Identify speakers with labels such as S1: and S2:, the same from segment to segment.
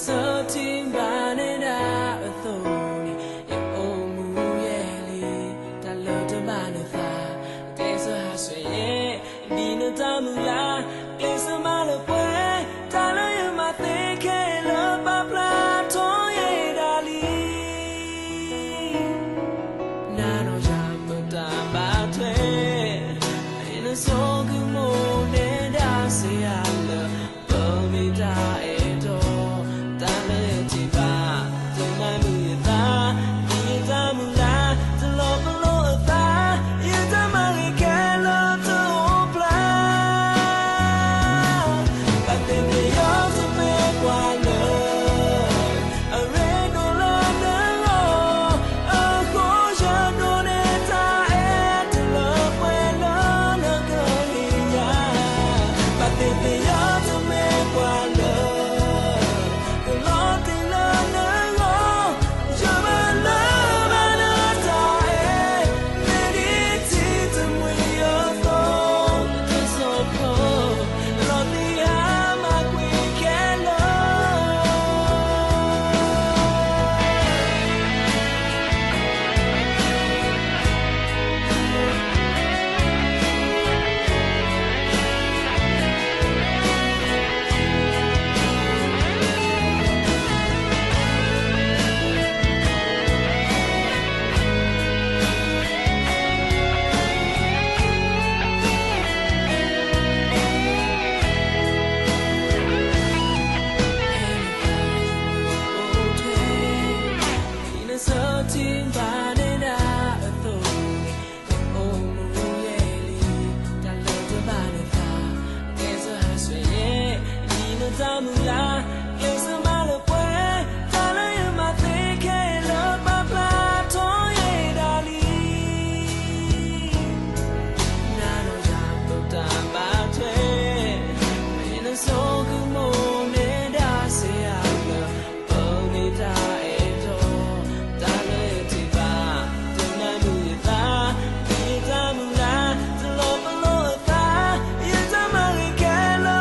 S1: Insulting banana authority, your own movie, that love the manifest. There's a house, yeah, Dino Tamula, there's a malapway, Tala in my thick, love by Plato, yeah, Dali. Nano Jambuta Batway, in a song good morning, I say I love me die. Tamula, there's a malapway, Tala in my thick, love by Plato, yeah, Dali. Nano Jambuta Batway, in a song good morning, I say I love Bonita Edo, Tala Tiba, Tunamuita, Tamula, the love below that, Yatamali Kala.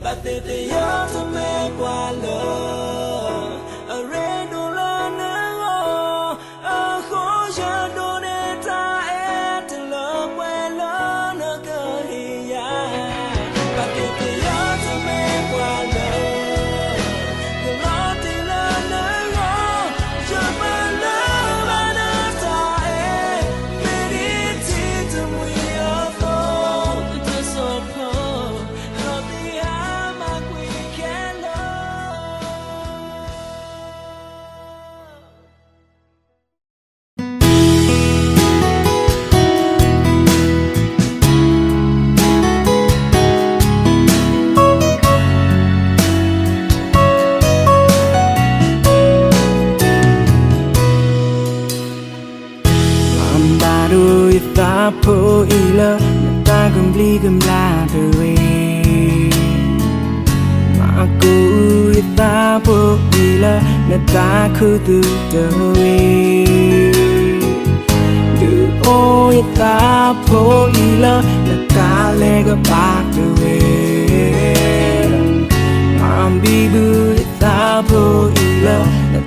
S1: But they are to make one love, a rain no longer, a horse and don't et to love when love no go here. But they are to make one love, the Lord in love, jump and love and after it, meditating to we are thought to support. Po ila ta gambli gamla dewe aku ita po ila ta khudu dewe du o ita po ila ta lega pak dewe ambi bu ita po ila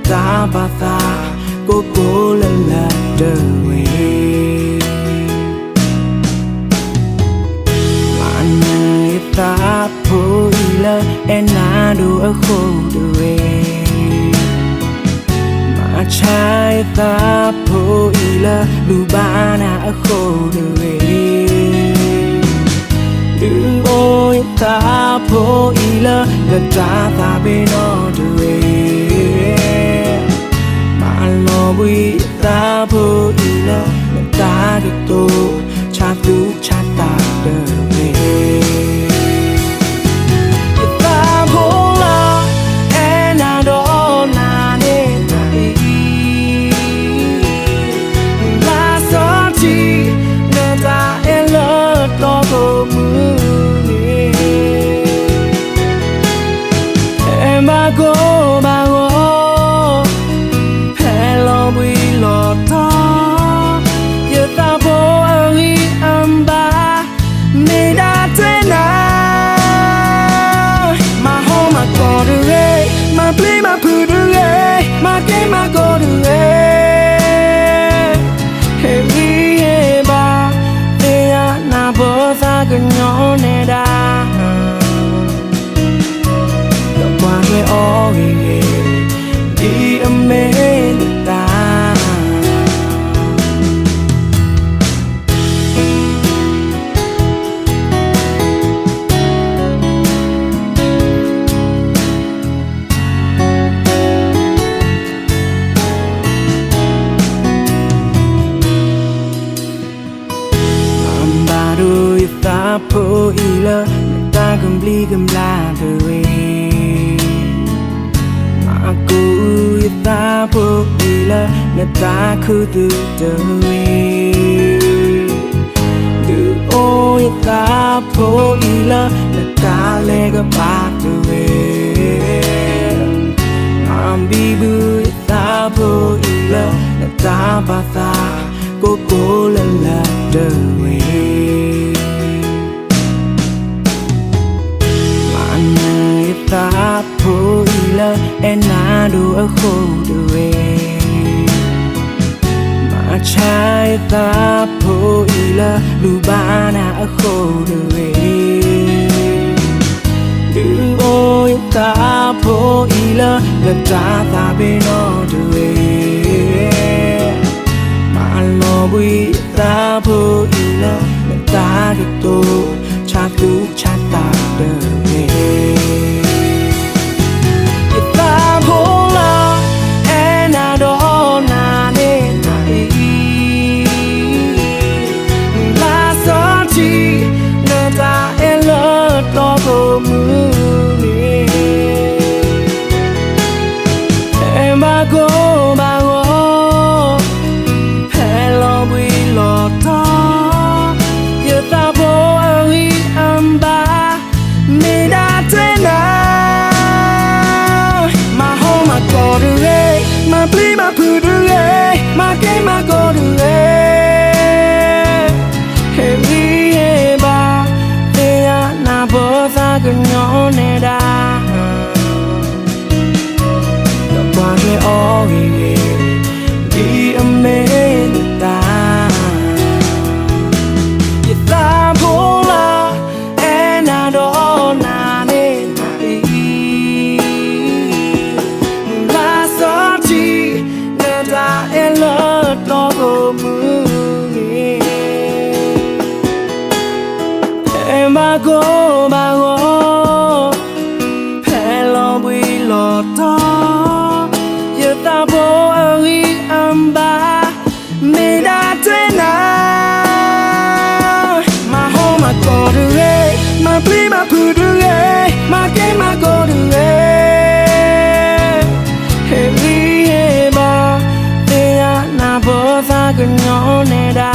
S1: ta bata ko la la dewe ta po ila enado a khodewe ma chai ta po ila lubana a khodewe ôi ta phố y lơ gần ta bên nó đời mà lo vui ta phố y lơ gần ta được tô cha tu cha ta đời ta phố là em na đó na nên này là sao chỉ nên ta em lỡ to vô mưa ba go hello we lo ta ye ta bo ari amba me da tena my home my go to re my play my put re my game my go to re hey we ba te na bo sa ka nyo ne da all the amazing time I'm about to if I put you love ta cầm ly cầm la đời aku ta po ila na ta khu tu du oi ta po ila na ta le ga pa tu am bi bu ta po ila na ta pa ta ko la la de ta po ila ena do a kho de ma chai ta po ila lu ba na a kho de du oi ta po ila la ta be no de ma lo bui ta po ila la ta de to cha tu cha ta de hello we lo ta ye ta bo ari amba me da tena my home my go to re my play my put re my game my go to re hey we ba te na bo sa ka nyo ne da all the amazing time you ta bola and I don't la sorti nada e lo to mu e ma go hello we lo to ta bo ari amba me da tena my home my go to re my play my put re my game my go to re hey we ba te na bo sa ka nyo ne da